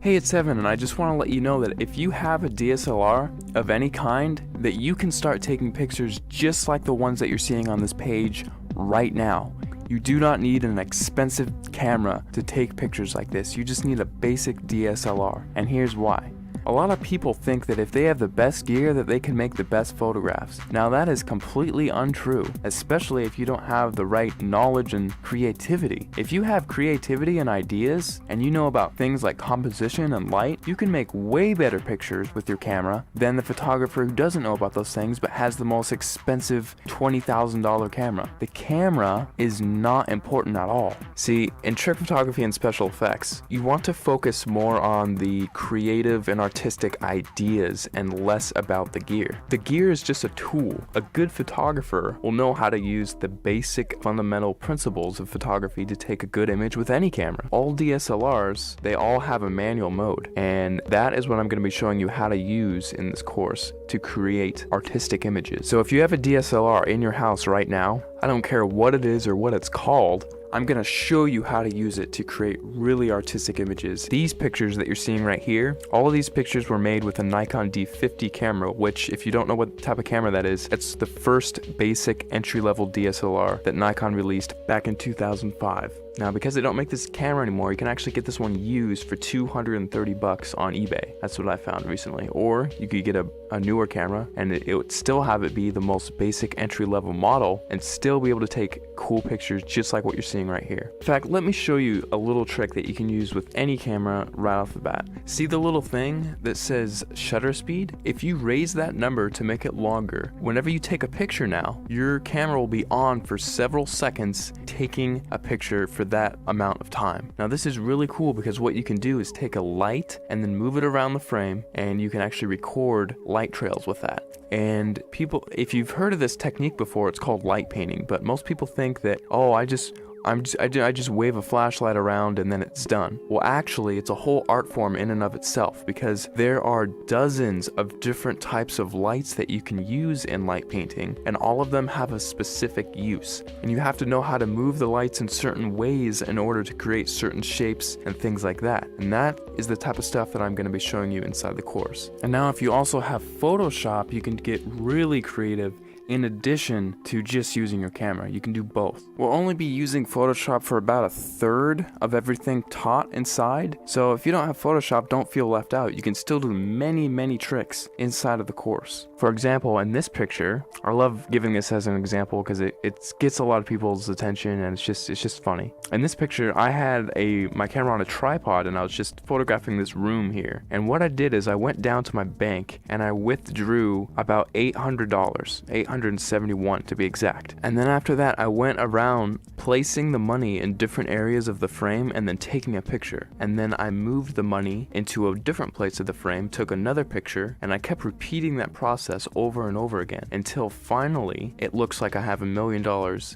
Hey, it's Evan, and I just want to let you know that if you have a DSLR of any kind, that you can start taking pictures just like the ones that you're seeing on this page right now. You do not need an expensive camera to take pictures like this. You just need a basic DSLR, and here's why. A lot of people think that if they have the best gear that they can make the best photographs. Now that is completely untrue, especially if you don't have the right knowledge and creativity. If you have creativity and ideas, and you know about things like composition and light, you can make way better pictures with your camera than the photographer who doesn't know about those things but has the most expensive $20,000 camera. The camera is not important at all. See, in trick photography and special effects, you want to focus more on the creative and artistic ideas and less about the gear. The gear is just a tool. A good photographer will know how to use the basic fundamental principles of photography to take a good image with any camera. All DSLRs, they all have a manual mode, and that is what I'm going to be showing you how to use in this course to create artistic images. So if you have a DSLR in your house right now, I don't care what it is or what it's called, I'm going to show you how to use it to create really artistic images. These pictures that you're seeing right here, all of these pictures were made with a Nikon D50 camera, which if you don't know what type of camera that is, it's the first basic entry-level DSLR that Nikon released back in 2005. Now, because they don't make this camera anymore, you can actually get this one used for $230 on eBay. That's what I found recently. Or you could get a newer camera and it would still have it be the most basic entry-level model and still be able to take cool pictures just like what you're seeing right here. In fact, let me show you a little trick that you can use with any camera right off the bat. See the little thing that says shutter speed? If you raise that number to make it longer, whenever you take a picture now, your camera will be on for several seconds taking a picture for that amount of time. Now this is really cool because what you can do is take a light and then move it around the frame, and you can actually record light trails with that. And people, if you've heard of this technique before, it's called light painting, but most people think that, oh, I just wave a flashlight around and then it's done. Well, actually, it's a whole art form in and of itself, because there are dozens of different types of lights that you can use in light painting, and all of them have a specific use. And you have to know how to move the lights in certain ways in order to create certain shapes and things like that. And that is the type of stuff that I'm going to be showing you inside the course. And now if you also have Photoshop, you can get really creative. In addition to just using your camera, you can do both. We'll only be using Photoshop for about a third of everything taught inside, so if you don't have Photoshop, don't feel left out. You can still do many tricks inside of the course. For example, in this picture, I love giving this as an example because it gets a lot of people's attention and it's just funny. In this picture, I had my camera on a tripod and I was just photographing this room here. And what I did is I went down to my bank and I withdrew about $800, $871 to be exact. And then after that, I went around placing the money in different areas of the frame and then taking a picture. And then I moved the money into a different place of the frame, took another picture, and I kept repeating that process over and over again until finally it looks like I have $1 million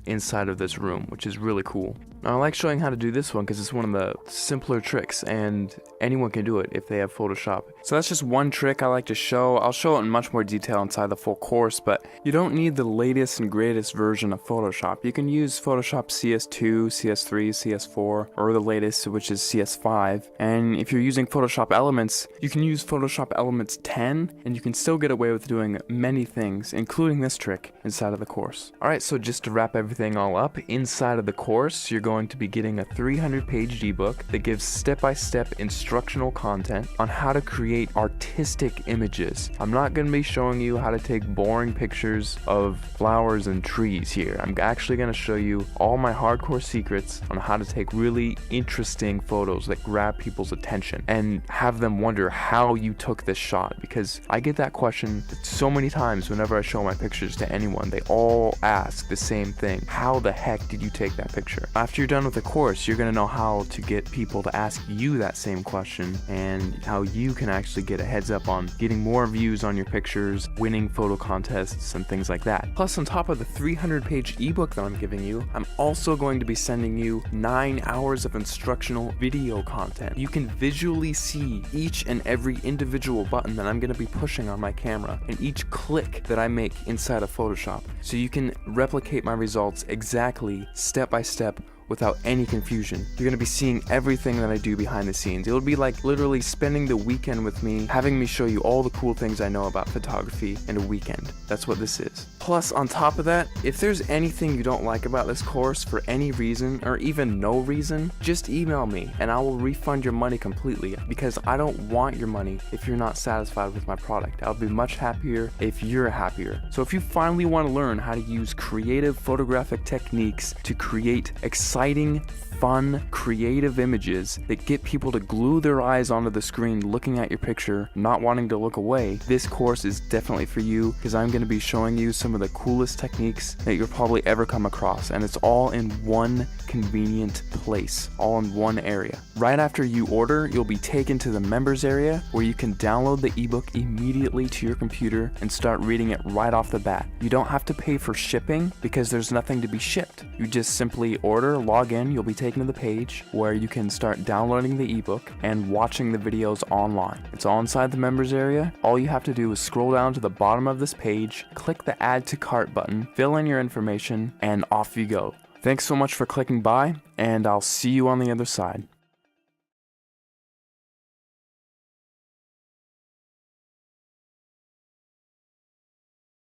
inside of this room, which is really cool. Now, I like showing how to do this one because it's one of the simpler tricks and anyone can do it if they have Photoshop. So that's just one trick I like to show. I'll show it in much more detail inside the full course, but you don't need the latest and greatest version of Photoshop. You can use Photoshop CS2, CS3, CS4, or the latest, which is CS5. And if you're using Photoshop Elements, you can use Photoshop Elements 10, and you can still get away with doing many things, including this trick, inside of the course. Alright, so just to wrap everything all up, inside of the course, you're going to be getting a 300-page ebook that gives step-by-step instructional content on how to create artistic images. I'm not going to be showing you how to take boring pictures of flowers and trees here. I'm actually going to show you all my hardcore secrets on how to take really interesting photos that grab people's attention and have them wonder how you took this shot, because I get that question so many times whenever I show my pictures to anyone. They all ask the same thing: how the heck did you take that picture? After you're done with the course, you're going to know how to get people to ask you that same question and how you can actually get a heads up on getting more views on your pictures, winning photo contests, and things like that. Plus, on top of the 300-page ebook that I'm giving you, I'm also going to be sending you 9 hours of instructional video content. You can visually see each and every individual button that I'm going to be pushing on my camera and each click that I make inside of Photoshop, so you can replicate my results exactly, step by step, without any confusion. You're going to be seeing everything that I do behind the scenes. It'll be like literally spending the weekend with me, having me show you all the cool things I know about photography in a weekend. That's what this is. Plus, on top of that, if there's anything you don't like about this course for any reason, or even no reason, just email me and I will refund your money completely, because I don't want your money if you're not satisfied with my product. I'll be much happier if you're happier. So if you finally want to learn how to use creative photographic techniques to create exciting, fun, creative images that get people to glue their eyes onto the screen looking at your picture, not wanting to look away, this course is definitely for you, because I'm going to be showing you some of the coolest techniques that you'll probably ever come across, and it's all in one convenient place, all in one area. Right after you order, you'll be taken to the members area where you can download the ebook immediately to your computer and start reading it right off the bat. You don't have to pay for shipping because there's nothing to be shipped. You just simply order, log in, you'll be taken to the page where you can start downloading the ebook and watching the videos online. It's all inside the members area. All you have to do is scroll down to the bottom of this page, click the add to cart button, fill in your information, and off you go. Thanks so much for clicking by, and I'll see you on the other side.